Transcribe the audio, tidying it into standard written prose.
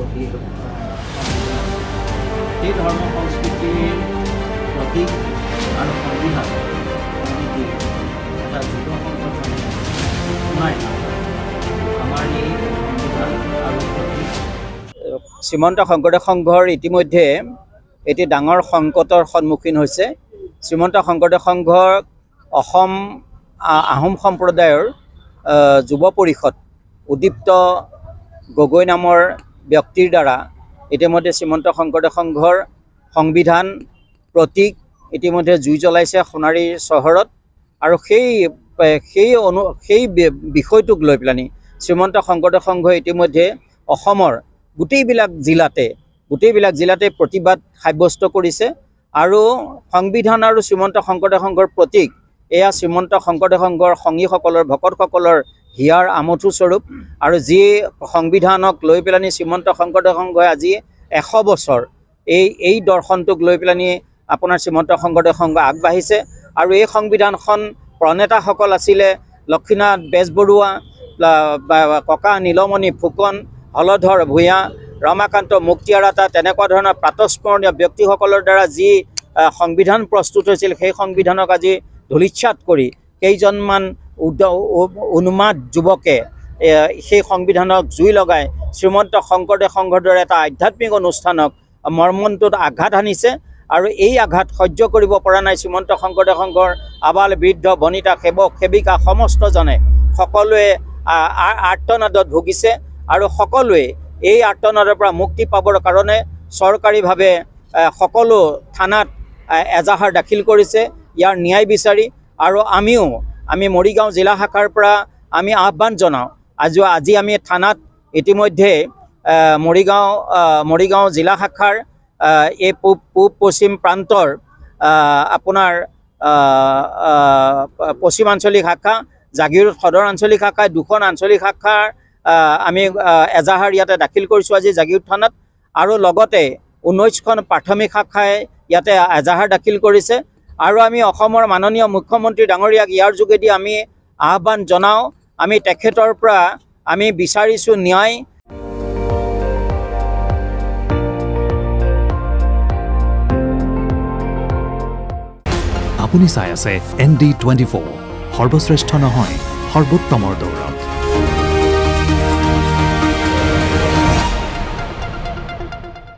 প্ৰতি এই ধৰ্ম সংস্কৃতিৰ প্ৰতীক আৰু সংবিধান এটা যুৱ সংগঠনে শুনাই আমাৰ এই সংবিধান আৰু প্ৰতীক। শ্ৰীমন্ত শংকৰদেৱ সংঘৰ ইতিমধ্যে এটি ডাঙৰ সংকটৰ সন্মুখীন হৈছে। শ্ৰীমন্ত শংকৰদেৱ সংঘৰ অসম আহোম সম্প্ৰদায়ৰ যুৱ পৰিষদ উদীপ্ত গগৈ নামৰ ব্যক্তিৰ দ্বাৰা ইতিমধ্যে শ্ৰীমন্ত শংকৰদেৱ সংঘৰ সংবিধান প্ৰতীক ইতিমধ্যে জুই জ্বলাইছে সোণাৰী চহৰত। আৰু সেই বিষয়টোক লৈ পেলানি শ্ৰীমন্ত শংকৰদেৱ সংঘই ইতিমধ্যে অসমৰ গোটেইবিলাক জিলাতে প্ৰতিবাদ সাব্যস্ত কৰিছে। আৰু সংবিধান আৰু শ্ৰীমন্ত শংকৰদেৱ সংঘৰ প্ৰতীক এয়া শ্ৰীমন্ত শংকৰদেৱ সংঘৰ সংগীসকলৰ ভকতসকলৰ হিয়াৰ আমঠু স্বৰূপ। আৰু যি সংবিধানক লৈ পেলানি শ্ৰীমন্ত শংকৰদেৱ সংঘই আজি 100 বছৰ এই দৰ্শনটোক লৈ পেলানি আপোনাৰ শ্ৰীমন্ত শংকৰদেৱ সংঘ আগবাঢ়িছে। আৰু এই সংবিধানখন প্ৰণেতাসকল আছিলে লক্ষ্মীনাথ বেজবৰুৱা, ককা নীলমণি ফুকন, হলধৰ ভূঞা, ৰমাকান্ত মুক্তিয়াৰাতা, তেনেকুৱা ধৰণৰ প্ৰাতস্মৰণীয় ব্যক্তিসকলৰ দ্বাৰা যি সংবিধান প্ৰস্তুত হৈছিল সেই সংবিধানক আজি ধূলিচ্ছাত কৰি কেইজনমান উন্মাদ যুৱকে সেই সংবিধানক জুই লগাই শ্ৰীমন্ত শংকৰদেৱ সংঘৰ দৰে এটা আধ্যাত্মিক অনুষ্ঠানক মৰ্মন্তুত আঘাত আনিছে। আৰু এই আঘাত সহ্য কৰিব পৰা নাই শ্ৰীমন্ত শংকৰদেৱ সংঘৰ আবাল বৃদ্ধ বনিতা সেৱক সেৱিকা সমস্তজনে সকলোৱে আৰ্তনাদত ভুগিছে। আৰু সকলোৱে এই আৰ্তনাদৰ পৰা মুক্তি পাবৰ কাৰণে চৰকাৰীভাৱে সকলো থানাত এজাহাৰ দাখিল কৰিছে ইয়াৰ ন্যায় বিচাৰি। আৰু আমি মৰিগাঁও জিলা শাখাৰ পৰা আমি আহ্বান জনাওঁ, আজি আমি থানাত ইতিমধ্যে মৰিগাঁও জিলা শাখাৰ এই পূব পশ্চিম প্ৰান্তৰ আপোনাৰ পশ্চিম আঞ্চলিক শাখা, জাগিৰোড সদৰ আঞ্চলিক শাখা, 2খন আঞ্চলিক শাখাৰ আমি এজাহাৰ ইয়াতে দাখিল কৰিছোঁ আজি জাগিৰোড থানাত। আৰু লগতে 19খন প্ৰাথমিক শাখাই ইয়াতে এজাহাৰ দাখিল কৰিছে। আৰু আমি অসমৰ মাননীয় মুখ্যমন্ত্ৰী ডাঙৰীয়াক ইয়াৰ যোগেদি আমি আহ্বান জনাওঁ, আমি তেখেতৰ পৰা আমি বিচাৰিছোঁ ন্যায়। আপুনি চাই আছে ND24, সৰ্বশ্ৰেষ্ঠ নহয় সৰ্বোত্তমৰ দৌৰ।